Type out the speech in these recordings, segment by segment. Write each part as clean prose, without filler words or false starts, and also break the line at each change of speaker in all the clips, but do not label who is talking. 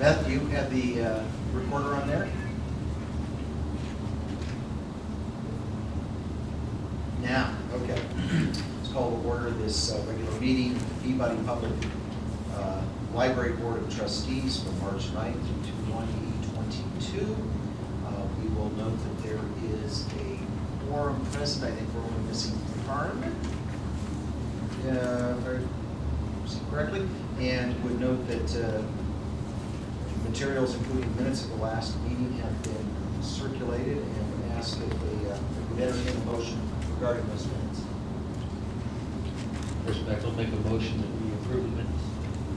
Beth, you have the recorder on there? Now, okay. Let's call to order this regular meeting of the Peabody Public Library Board of Trustees for March 9th, 2022. We will note that there is a quorum present. I think we're only missing Carmen, if I see correctly, and would note that materials, including minutes of the last meeting, have been circulated, and would ask if we would entertain a motion regarding those minutes.
First, Beck will make a motion that we approve the minutes.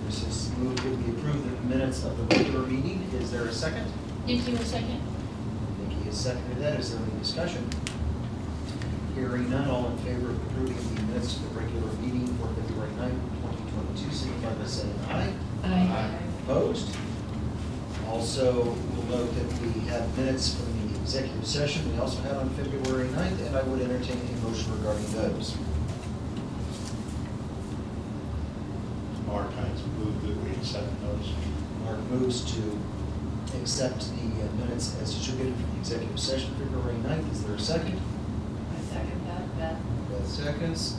This is moved that we approve the minutes of the regular meeting. Is there a second?
Nikki will second.
Nikki has seconded that. Is there any discussion? Hearing none, all in favor of approving the minutes of the regular meeting for February 9th, 2022, signify by saying aye.
Aye.
Opposed? Also, we'll note that we have minutes from the executive session we also had on February 9th, and I would entertain a motion regarding those.
Mark, I move that we accept those.
Mark moves to accept the minutes as distributed from the executive session February 9th. Is there a second?
I second that, Beth.
Beth seconds.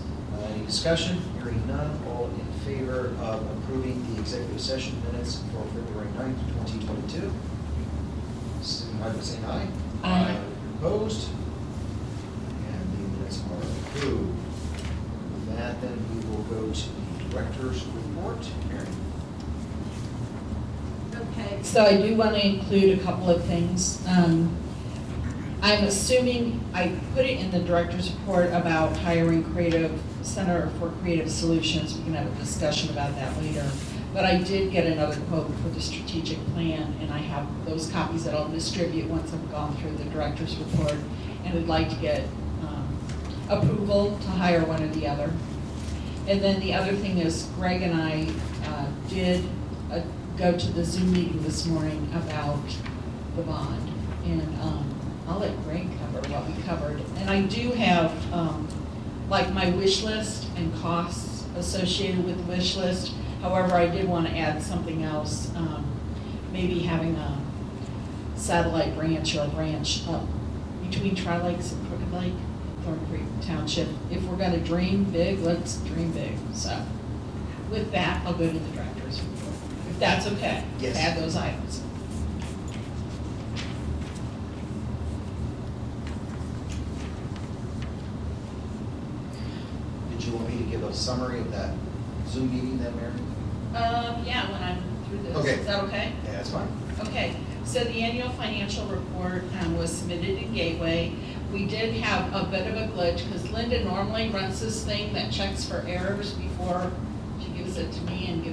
Any discussion? Hearing none. All in favor of approving the executive session minutes for February 9th, 2022? Signify by saying aye.
Aye.
Opposed? And the minutes are approved. With that, then we will go to the director's report. Mary?
Okay, so I do want to include a couple of things. I'm assuming, I put it in the director's report about hiring Center for Creative Solutions. We can have a discussion about that later. But I did get another quote for the strategic plan, and I have those copies that I'll distribute once I've gone through the director's report, and would like to get approval to hire one or the other. And then the other thing is Greg and I did go to the Zoom meeting this morning about the bond. And I'll let Greg cover what we covered. And I do have like my wish list and costs associated with the wish list. However, I did want to add something else, maybe having a satellite branch or a branch up between Tri-Lakes and Crooked Lake, Thorn Creek Township. If we're going to dream big, let's dream big. So with that, I'll go to the director's report, if that's okay.
Yes.
Add those items.
Did you want me to give a summary of that Zoom meeting then, Mary?
Yeah, when I'm through this.
Okay.
Is that okay?
Yeah, that's fine.
Okay, so the annual financial report was submitted in Gateway. We did have a bit of a glitch because Linda normally runs this thing that checks for errors before she gives it to me and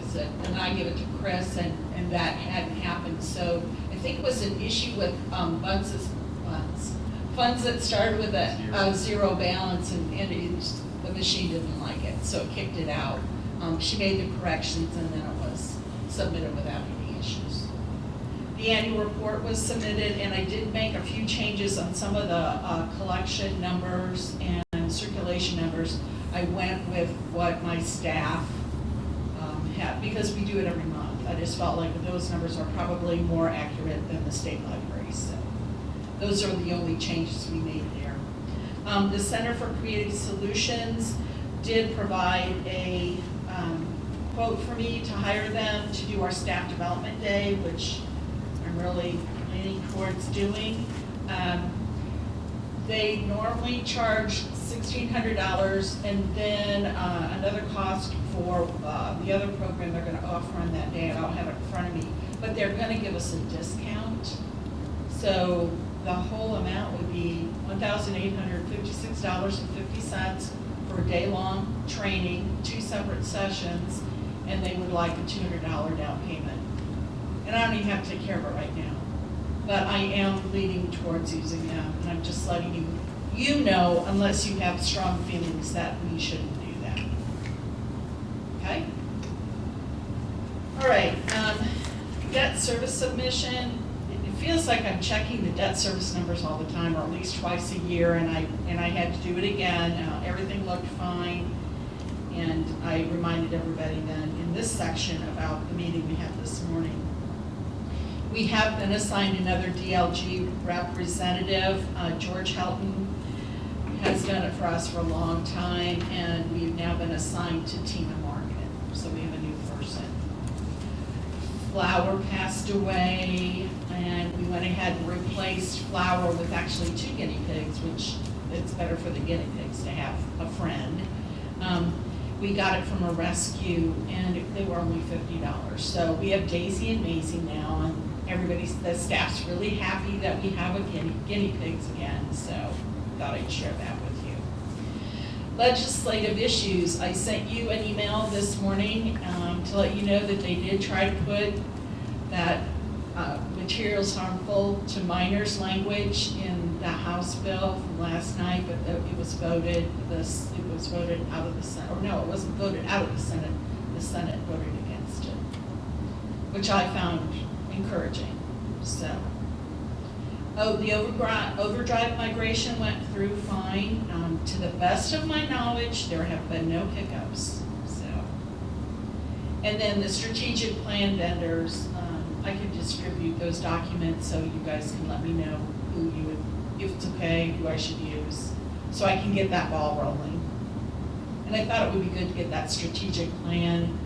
I give it to Chris, and that hadn't happened. So I think it was an issue with funds that started with a zero balance, and the machine didn't like it, so it kicked it out. She made the corrections, and then it was submitted without any issues. The annual report was submitted, and I did make a few changes on some of the collection numbers and circulation numbers. I went with what my staff had, because we do it every month. I just felt like those numbers are probably more accurate than the state library, so those are the only changes we made there. The Center for Creative Solutions did provide a quote for me to hire them to do our staff development day, which I'm really leaning towards doing. They normally charge $1,600, and then another cost for the other program they're going to offer on that day. I don't have it in front of me, but they're going to give us a discount. So the whole amount would be $1,856.50 for a day-long training, 2 separate sessions, and they would like a $200 down payment. And I don't even have to take care of it right now, but I am leaning towards using them, and I'm just letting you know, unless you have strong feelings that we shouldn't do that. Okay? All right, debt service submission. It feels like I'm checking the debt service numbers all the time, or at least twice a year, and I had to do it again. Everything looked fine, and I reminded everybody then in this section about the meeting we had this morning. We have been assigned another DLG representative. George Helton has done it for us for a long time, and we've now been assigned to team and market, so we have a new person. Flower passed away, and we went ahead and replaced Flower with actually 2 guinea pigs, which it's better for the guinea pigs to have a friend. We got it from a rescue, and they were only $50. So we have Daisy and Maisie now, and the staff's really happy that we have a guinea pigs again, so thought I'd share that with you. Legislative issues, I sent you an email this morning to let you know that they did try to put that materials harmful to minors language in the House bill from last night, but it was voted out of the Senate, or no, it wasn't voted out of the Senate. The Senate voted against it, which I found encouraging. So, the overdrive migration went through fine. To the best of my knowledge, there have been no hiccups. So, and then the strategic plan vendors, I can distribute those documents so you guys can let me know who you would, if it's okay, who I should use, so I can get that ball rolling. And I thought it would be good to get that strategic plan,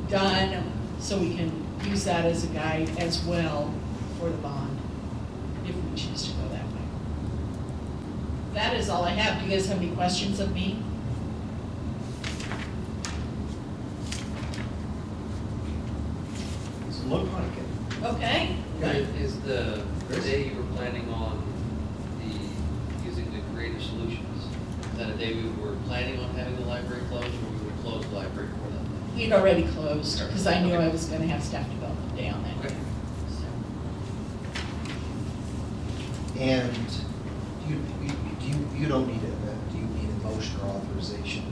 done, so we can use that as a guide as well for the bond, if we choose to go that way. That is all I have. Do you guys have any questions of me?
Doesn't look like it.
Okay.
Is the day you were planning on using the creative solutions, is that a day we were planning on having the library closed, or we would close the library for that day?
We'd already closed, because I knew I was gonna have staff development day on that
Okay.
day. So.
And you don't need do you need a motion or authorization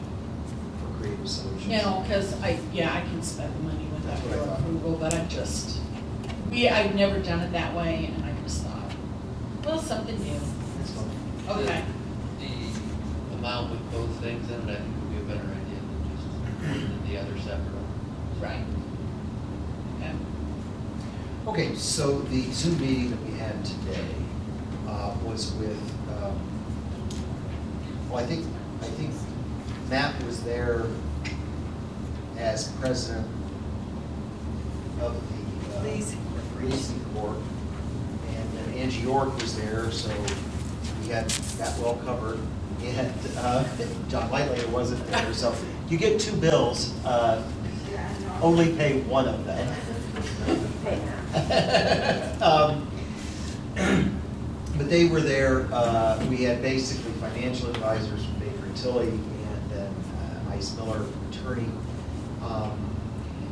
for creative solutions?
No, because I can spend the money without
That's what I
your
thought.
approval, but I've never done it that way, and I just thought, well, something new.
That's fine.
Okay.
The amount with both things in it, I think would be a better idea than just one and the other separate.
Right. Okay.
Okay, so the Zoom meeting that we had today was with, I think Matt was there as president of the leasing corp, and then Angie York was there, so we had that well covered. And John Lightlater wasn't there, so you get 2 bills, only pay one of them. But they were there. We had basically financial advisors from Baker and Tilly, and then Ice Miller, attorney.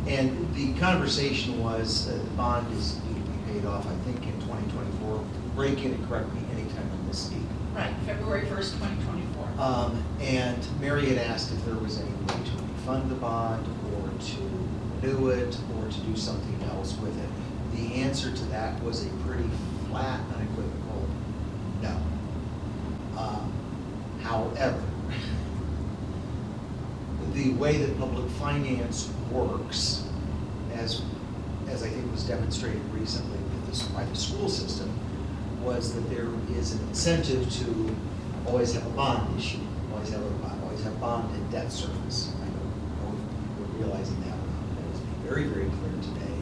And the conversation was the bond is due to be paid off, I think, in 2024. Break in and correct me anytime I misspeak.
Right, February 1st, 2024.
And Mary had asked if there was any way to refund the bond, or to renew it, or to do something else with it. The answer to that was a pretty flat, unequivocal no. However, the way that public finance works, as I think was demonstrated recently by the school system, was that there is an incentive to always have a bond issue, always have bond and debt service. I don't know if we're realizing that or not, but it's very, very clear today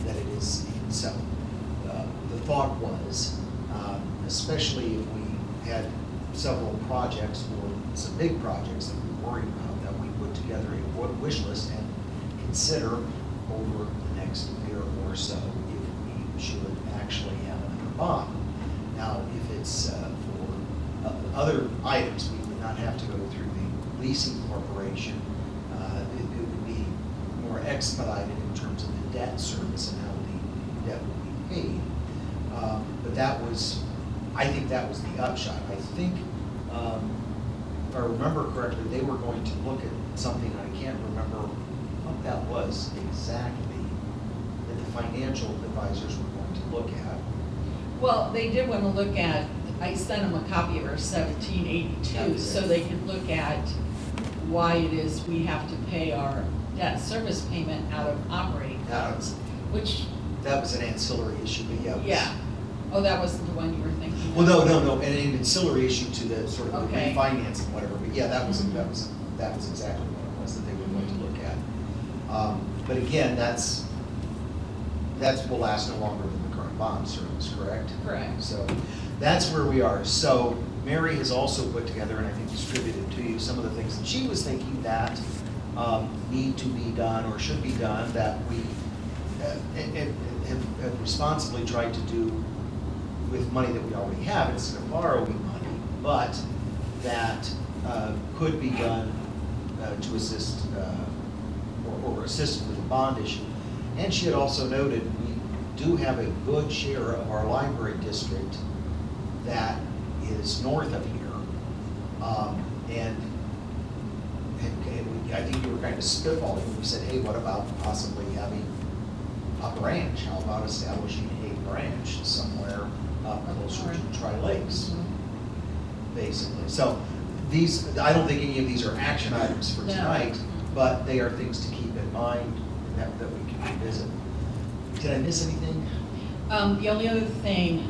that it is even so. The thought was, especially if we had several projects or some big projects that we were worried about, that we put together a wish list and consider over the next year or so if we should actually have another bond. Now, if it's for other items, we would not have to go through the leasing corporation. It would be more expedited in terms of the debt service and how the debt would be paid. But I think that was the upshot. I think, if I remember correctly, they were going to look at something, I can't remember what that was exactly, that the financial advisors were going to look at.
Well, they did want to look at, I sent them a copy of our 1782, so they could look at why it is we have to pay our debt service payment out of operating
That was,
Which,
that was an ancillary issue, but yeah. it was-
yeah. Oh, that wasn't the one you were thinking of?
Well, no, and an ancillary issue to the sort of the
Okay.
refinance and whatever, but yeah, that was
Mhm.
exactly what it was that they were going to look at. But again, that will last no longer than the current bond service, correct?
Correct.
So that's where we are. So Mary has also put together, and I think distributed to you, some of the things that she was thinking that need to be done or should be done that we have responsibly tried to do with money that we already have instead of borrowing money, but that could be done to assist or assist with the bond issue. And she had also noted we do have a good share of our library district that is north of here. And I think you were kind of spitballing when you said, hey, what about possibly having a branch? How about establishing a branch somewhere up closer to Tri-Lakes, basically? So these, I don't think any of these are action items for
No.
tonight, but they are things to keep in mind that we can revisit. Did I miss anything?
The only other thing,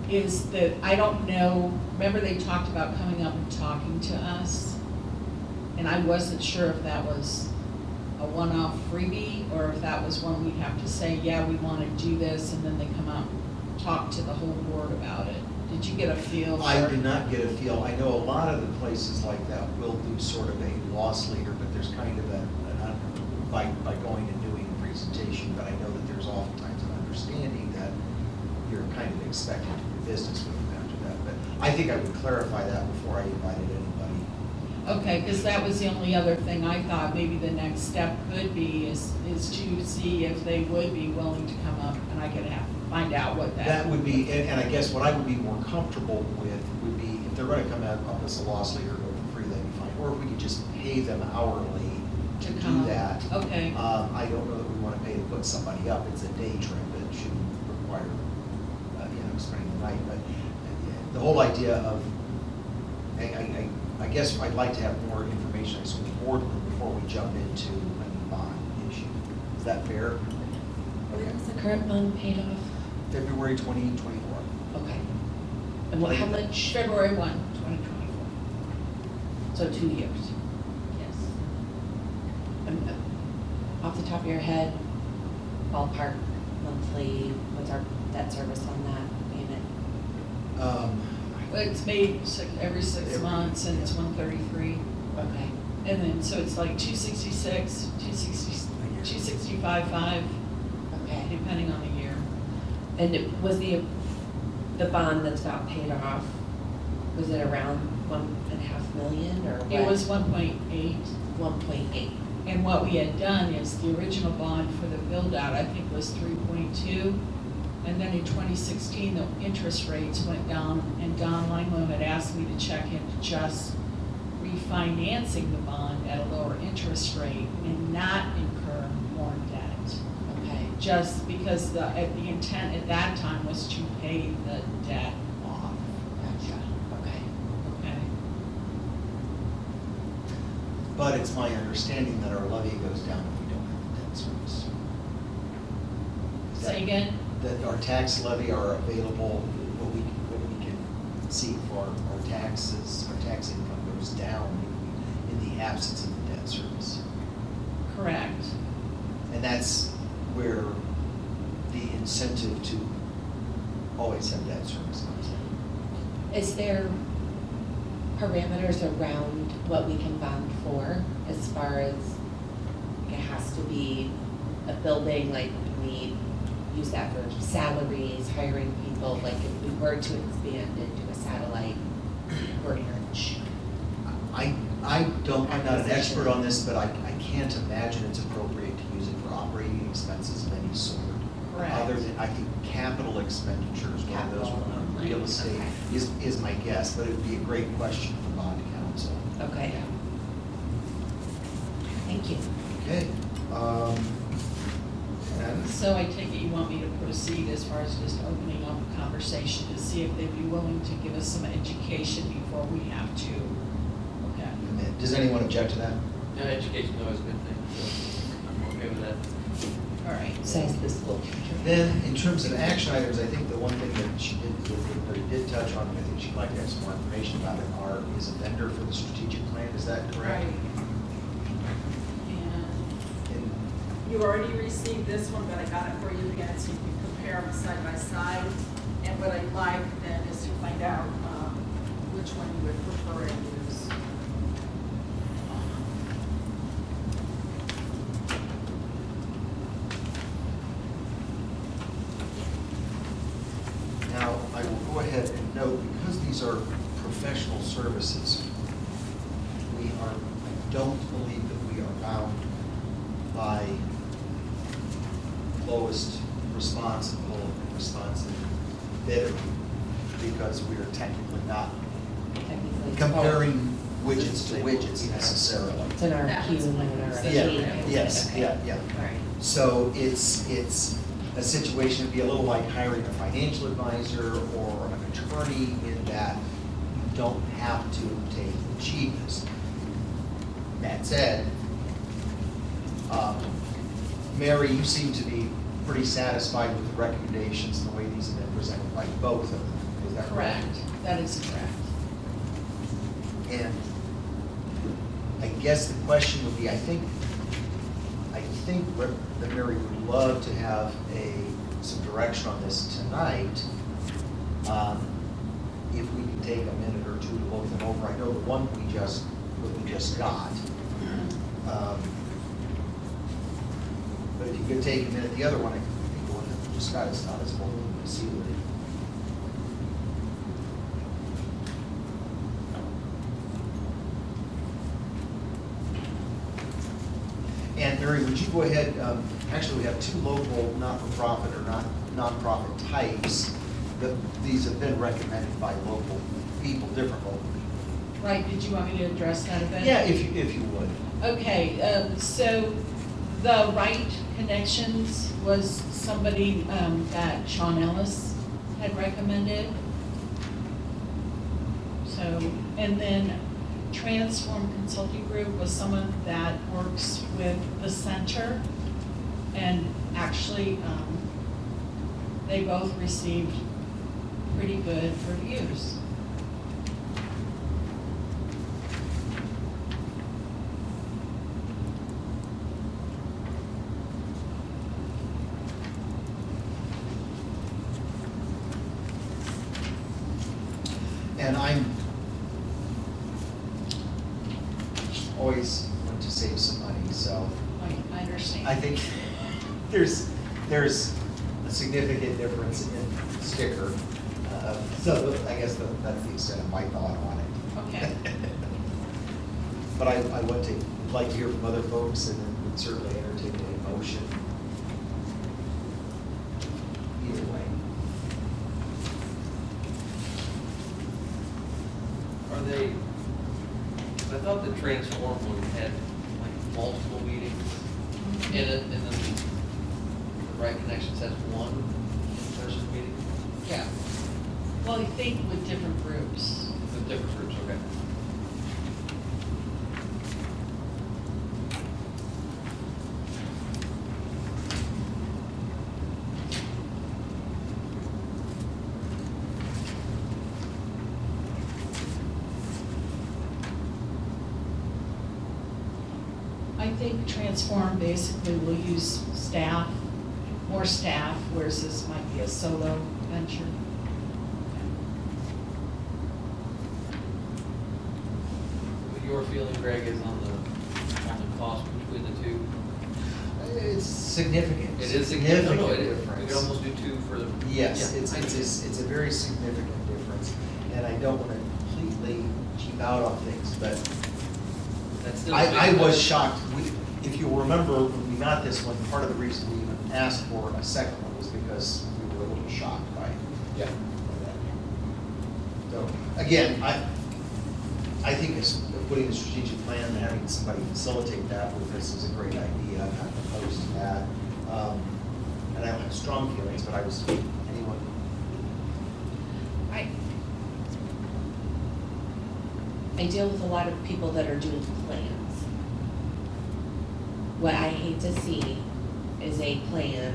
is that I don't know, remember they talked about coming up and talking to us? And I wasn't sure if that was a one-off freebie, or if that was one we'd have to say, yeah, we want to do this, and then they come out and talk to the whole board about it. Did you get a feel?
I
for-
did not get a feel. I know a lot of the places like that will do sort of a loss leader, but there's kind of by going and doing a presentation, but I know that there's oftentimes an understanding that you're kind of expected to do business with them after that. But I think I would clarify that before I invited anybody.
Okay, because that was the only other thing I thought maybe the next step could be is to see if they would be willing to come up, and I could find out what
That would be, and I guess what I would be more comfortable with would be if they're going to come out as a loss leader, go for free, that'd be fine. Or if we could just pay them hourly to do
come up.
that.
Okay.
I don't know that we want to pay to put somebody up. It's a day trip. It shouldn't require, spending the night. But the whole idea of, I guess I'd like to have more information, I assume, the board before we jump into a bond issue. Is that fair?
When
Okay.
was the current bond paid off?
February 2024.
Okay. And how much?
February 1, 2024.
So 2 years.
Yes.
And, off the top of your head, ballpark monthly, what's our debt service on that payment?
Well, it's made every 6
Every-
months, and it's
yeah.
133.
Okay.
And then, so it's like 266, 265.5,
Okay.
depending on the year.
And was the bond that's got paid off, was it around 1.5 million or what?
It was 1.8.
1.8.
And what we had done is the original bond for the build-out, I think, was 3.2. And then in 2016, the interest rates went down, and Don Langlo had asked me to check into just refinancing the bond at a lower interest rate and not incur more debt.
Okay.
Just because the intent at that time was to pay the debt off.
Gotcha. Okay.
Okay.
But it's my understanding that our levy goes down if we don't have the debt service. Is that-
Say again?
That our tax levy are available, what we can see for our taxes, our tax income goes down in the absence of the debt service.
Correct.
And that's where the incentive to always have debt service comes in.
Is there parameters around what we can bond for as far as it has to be a building, like we use that for salaries, hiring people, like if we were to expand into a satellite branch?
I'm not an expert on this, but I can't imagine it's appropriate to use it for operating expenses of any sort.
Correct.
Other than, I think capital expenditures, one of those
Capital
would be real estate,
okay.
is my guess, but it would be a great question for bond counsel.
Okay. Thank you.
Okay. And
So I take it you want me to proceed as far as just opening up a conversation to see if they'd be willing to give us some education before we have to. Okay.
does anyone object to that?
Yeah, education's always a good thing, so I'm okay with that.
All right.
besides the school teacher.
Then, in terms of action items, I think the one thing that she did touch on, and I think she'd like to have some more information about it, is a vendor for the strategic plan, is that correct?
Right. And
And
you already received this one, but I got it for you again, so you can compare them side by side. And what I'd like then is to find out which one you would prefer to use.
Now, I will go ahead and note, because these are professional services, I don't believe that we are bound by lowest responsive bidder, because we are technically not
Technically, it's
comparing widgets to widgets necessarily.
both. It's an RFQ and an RFP.
Yeah, yes,
Okay.
yeah.
All right.
So it's a situation, it'd be a little like hiring a financial advisor or an attorney, in that you don't have to take the cheapest. That said, Mary, you seem to be pretty satisfied with the recommendations and the way these have been presented by both of them. Is that correct?
Correct, that is correct.
And I guess the question would be, I think that Mary would love to have some direction on this tonight. If we could take a minute or two to look them over. I know the one we just got. But if you could take a minute, the other one, I think the one that we just got is not as old as Peabody. And Mary, would you go ahead, actually, we have two local not-for-profit or non-profit types. These have been recommended by local people, different local people.
Right, did you want me to address that a bit?
Yeah, if you would.
Okay, so the Right Connections was somebody that Sean Ellis had recommended. So, and then Transform Consulting Group was someone that works with the center, and actually, they both received pretty good reviews.
And I'm always want to save some money, so
I understand.
I think there's a significant difference in sticker. So I guess that's the extent of my thought on it.
Okay.
But I would like to hear from other folks, and then would certainly entertain a motion either way.
Are they, I thought the Transform one had like multiple meetings in it, and then the Right Connections has one in-person meeting
Yeah. Well, I think with different groups.
with different groups, okay.
I think Transform basically will use staff, more staff, whereas this might be a solo venture.
Your feeling, Greg, is on the cost between the two?
It's significant.
It is
significant
no, we
difference.
could almost do two for the.
Yes,
Yeah,
it's
I do.
a very significant difference, and I don't want to completely cheap out on things, but
That's still.
I was shocked. If you'll remember, when we got this one, part of the reason we even asked for a second one was because we were a little shocked by it.
Yeah.
So, again, I think it's putting a strategic plan and having somebody facilitate that with this is a great idea. I'm not opposed to that. And I don't have strong feelings, but anyone?
I deal with a lot of people that are doing plans. What I hate to see is a plan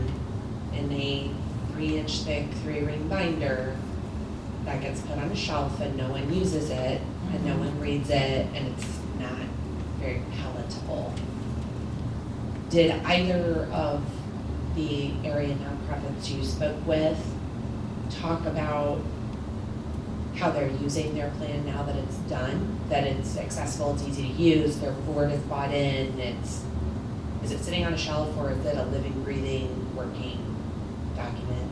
in a 3-inch thick 3-ring binder that gets put on a shelf and no one uses it and no one reads it and it's not very palatable. Did either of the area nonprofits you spoke with talk about how they're using their plan now that it's done, that it's accessible, it's easy to use, their board is bought in, is it sitting on a shelf or is it a living, breathing, working document?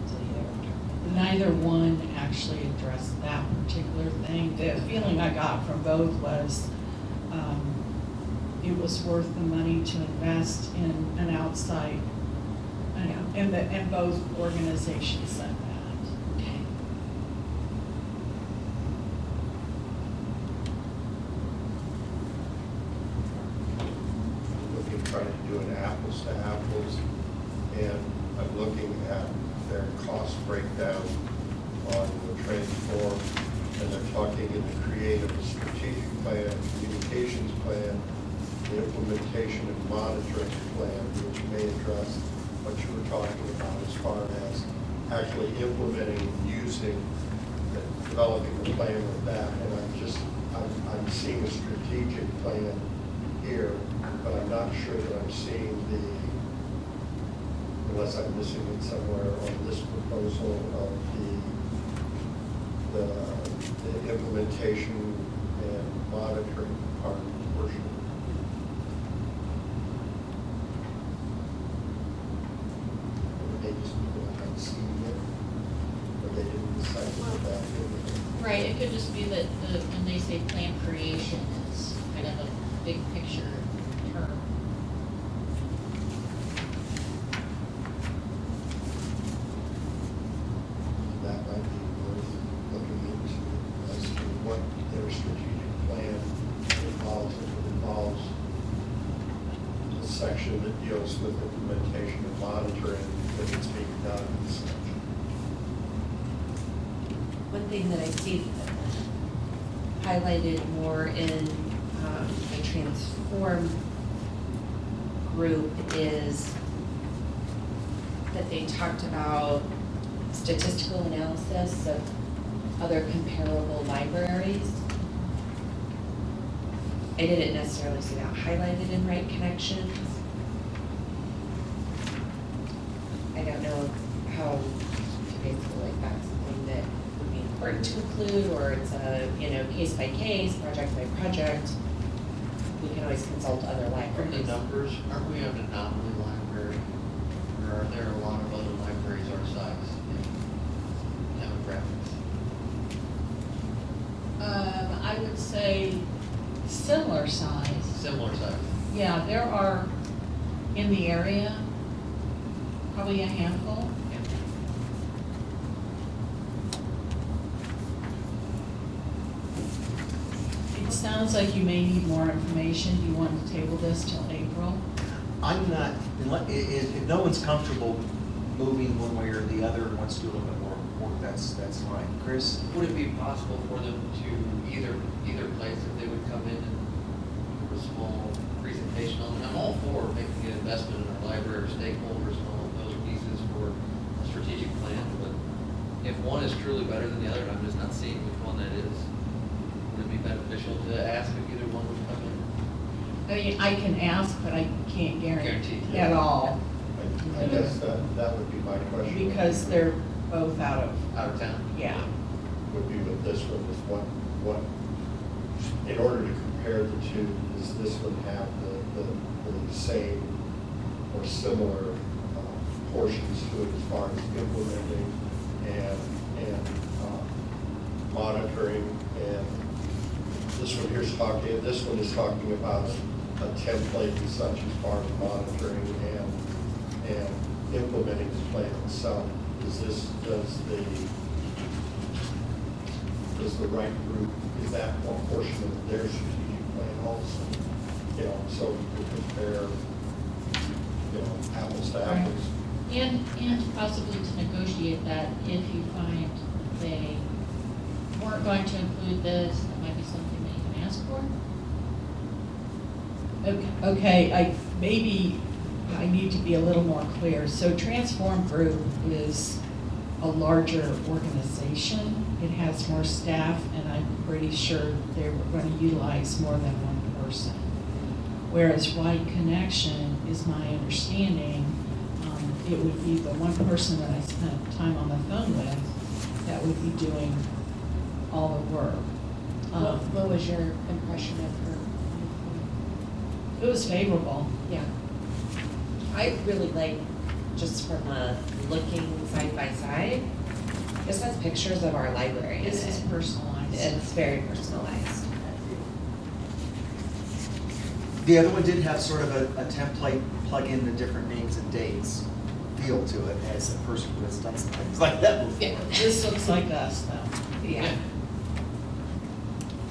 Neither one actually addressed that particular thing. The feeling I got from both was it was worth the money to invest in an outside, and both organizations said that.
Okay.
I'm looking, trying to do an apples to apples, and I'm looking at their cost breakdown on the transform, and they're talking in the creative strategic plan, communications plan, the implementation and monitoring plan, which may address what you were talking about as far as actually implementing, using, developing a plan with that. And I'm seeing a strategic plan here, but I'm not sure that I'm seeing unless I'm missing it somewhere on this proposal of the implementation and monitoring part portion. They just haven't seen it, or they didn't decide what that is.
Right, it could just be that when they say plan creation, it's kind of a big picture term.
That might be worth looking into as to what their strategic plan involves. If it involves a section that deals with implementation and monitoring, that it's being done and such.
One thing that I see highlighted more in the transform group is that they talked about statistical analysis of other comparable libraries. I didn't necessarily see that highlighted in Right Connections. I don't know how to basically like that's something that would be important to include, or it's a, case by case, project by project. We can always consult other
From the
libraries.
numbers, aren't we an anomaly library? Or are there a lot of other libraries our size in demographics?
I would say similar size.
Similar size?
Yeah, there are in the area, probably a handful. It sounds like you may need more information. Do you want to table this till April?
I'm not, if no one's comfortable moving one way or the other and wants to do a little bit more work, that's fine. Chris?
Would it be possible for them to either place if they would come in and do a small presentation on it? I'm all for making an investment in our library, stakeholders, and all of those pieces for a strategic plan, but if one is truly better than the other, and I'm just not seeing which one that is, would it be beneficial to ask if either one would come in?
I mean, I can ask, but I can't
Guarantee.
guarantee at all,
I guess that would be my question.
because they're both out of,
Out of town?
yeah.
Would be with this one, is what, in order to compare the two, does this one have the same or similar portions to it as far as implementing and monitoring? And this one is talking about a template and such as far as monitoring and implementing the plan itself. Does the right group, is that one portion of their strategic plan also? So we could compare, apples to apples.
And possibly to negotiate that if you find they weren't going to include this, that might be something that you can ask for.
Okay, maybe I need to be a little more clear. So Transform Group is a larger organization. It has more staff, and I'm pretty sure they're going to utilize more than one person. Whereas Right Connection is my understanding, it would be the one person that I spent time on the phone with that would be doing all the work.
What was your impression of her?
It was favorable.
Yeah. I really like, just from looking side by side, this has pictures of our library in
This is
it.
personalized.
It's very personalized.
The other one did have sort of a template, plug in the different names and dates feel to it as a person who has done some things like that before.
Yeah.
This looks like us, though.
Yeah.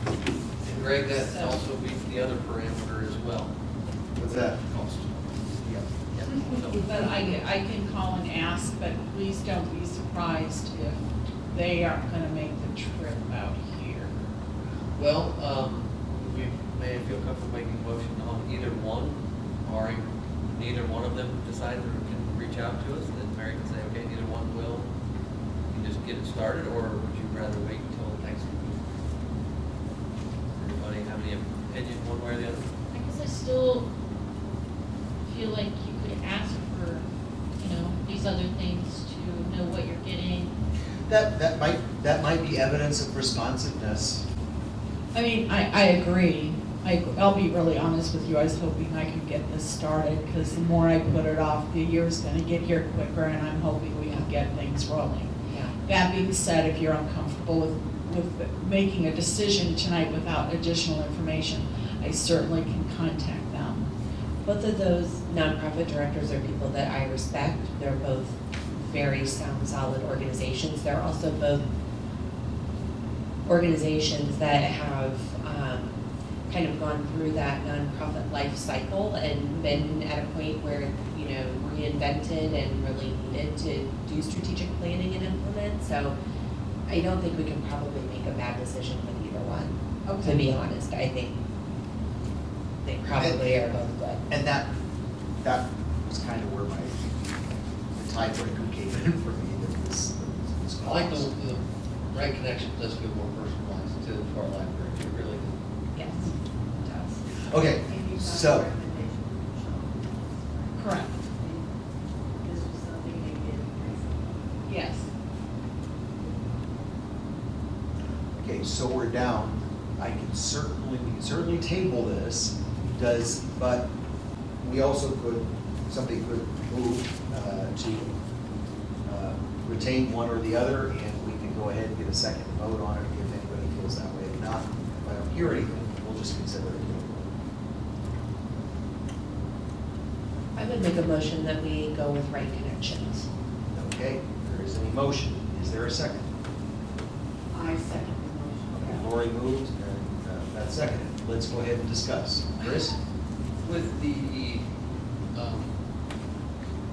And Greg, that
So-
also meets the other parameter as well.
What's that?
Cost.
But I can call and ask, but please don't be surprised if they aren't gonna make the trip out here.
Well, we may feel comfortable making a motion on either one, or neither one of them decides or can reach out to us, then Mary can say, okay, neither one will, you just get it started, or would you rather wait until next week? Anybody have any opinion one way or the other?
I guess I still feel like you could ask for, these other things to know what you're getting.
That might be evidence of responsiveness.
I mean, I agree. I'll be really honest with you, I was hoping I could get this started, because the more I put it off, the year's gonna get here quicker, and I'm hoping we can get things rolling.
Yeah.
That being said, if you're uncomfortable with making a decision tonight without additional information, I certainly can contact them.
Both of those nonprofit directors are people that I respect. They're both very sound, solid organizations. They're also both organizations that have kind of gone through that nonprofit life cycle and been at a point where, reinvented and really needed to do strategic planning and implement. So I don't think we can probably make a bad decision with either one. To be honest, I think they probably are both good.
And that was kind of where the tiebreaker came in for me. That was
I like the Right Connection does feel more personalized to our library, it really does.
Yes, it does.
Okay, so,
Correct.
This was something they did recently.
Yes.
okay, so we're down. We can certainly table this, but we also somebody could move to retain one or the other, and we can go ahead and get a second vote on it if anybody feels that way. If not, if I don't hear anything, we'll just consider it.
I would make a motion that we go with Right Connections.
Okay, there is a motion. Is there a second?
I second the motion.
Okay, Lori moved, and Beth seconded. Let's go ahead and discuss. Chris?
With the,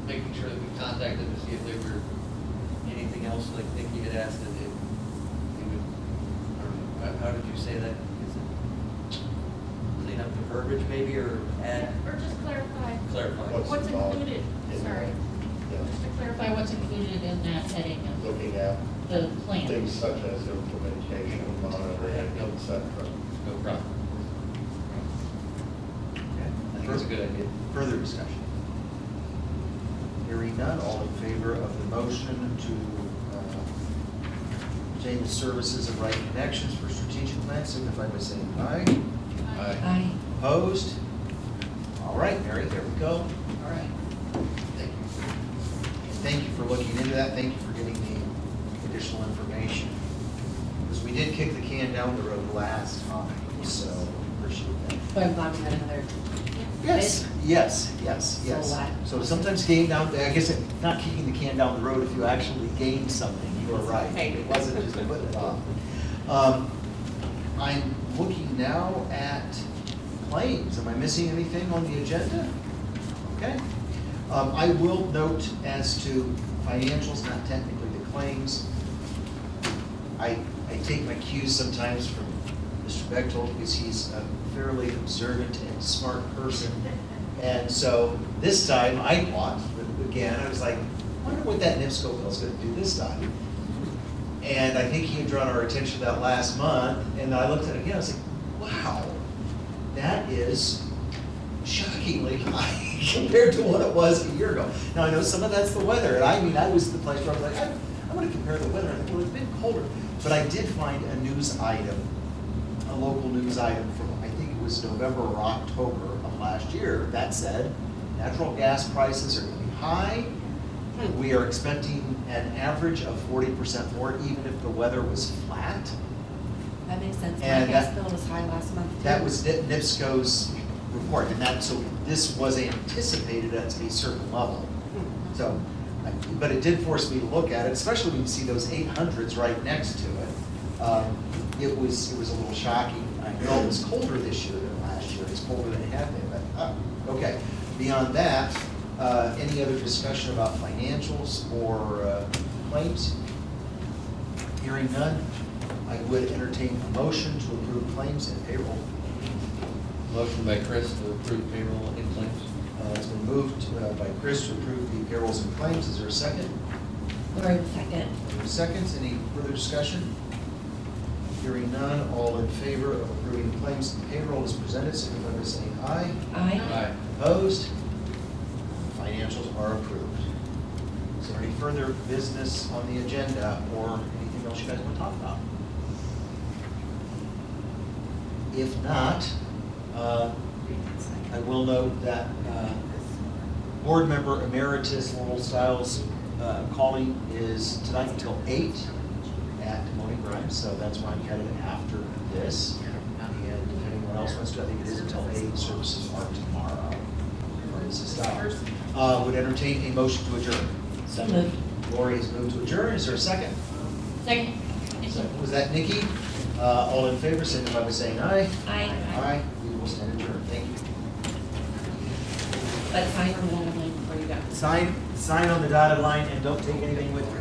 making sure that we contacted to see if there were anything else, like Nikki had asked, that they would, or how did you say that? Is it clean up the verbiage maybe, or add,
Or just clarify
clarify?
what's included,
in
sorry,
Yeah.
just to clarify what's included in that heading of
Looking at
the plan.
things such as implementation, monitoring, et cetera.
No problem.
Okay.
I think it's a good idea.
Further discussion? Hearing none, all in favor of the motion to retain the services of Right Connections for strategic plan, signify by saying aye.
Aye.
Opposed? All right, Mary, there we go.
All right.
Thank you.
Thank you for looking into that. Thank you for getting the additional information. Because we did kick the can down the road last time, so appreciate that.
But I'm glad we had another.
Yes.
So what?
So sometimes getting down, I guess, not kicking the can down the road, if you actually gained something, you were right.
Right.
It wasn't just putting it off. I'm looking now at claims. Am I missing anything on the agenda? Okay. I will note as to financials, not technically the claims. I take my cues sometimes from Mr. Bechtold because he's a fairly observant and smart person. And so this time I thought, again, I was like, I wonder what that NIPSCO bill is gonna do this time. And I think he had drawn our attention to that last month, and I looked at it again, I was like, wow, that is shockingly high compared to what it was a year ago. Now, I know some of that's the weather, and I mean, I was the place where I was like, I'm gonna compare the weather, I think, well, it's been colder. But I did find a news item, a local news item from, I think it was November or October of last year, that said, natural gas prices are gonna be high. We are expecting an average of 40% more, even if the weather was flat.
That makes sense. My
And
gas
that-
bill was high last month too.
That was NIPSCO's report, and that, so this was anticipated at a certain level. So, but it did force me to look at it, especially when you see those 800s right next to it. It was a little shocking. I know it was colder this year than last year, it's colder than it had been, but, okay. Beyond that, any other discussion about financials or claims? Hearing none, I would entertain a motion to approve claims and payroll.
Motion by Chris to approve payroll and claims.
It's been moved by Chris to approve the payrolls and claims. Is there a second?
Lori, second.
Seconds, any further discussion? Hearing none, all in favor of approving the claims and payroll as presented, signify by saying aye.
Aye.
Opposed? Financials are approved. Is there any further business on the agenda or anything else you guys want to talk about? If not, I will note that board member emeritus Laurel Stiles calling is tonight until 8 at Moaning Grimes, so that's why I'm headed after this. And if anyone else wants to, I think it is until 8, services are tomorrow. Would entertain a motion to adjourn.
So moved.
Lori has moved to adjourn. Is there a second?
Second.
Was that Nikki? All in favor, signify by saying aye.
Aye.
Aye. We will stand adjourned. Thank you.
But sign on the line before you go.
Sign on the dotted line and don't take anything with you.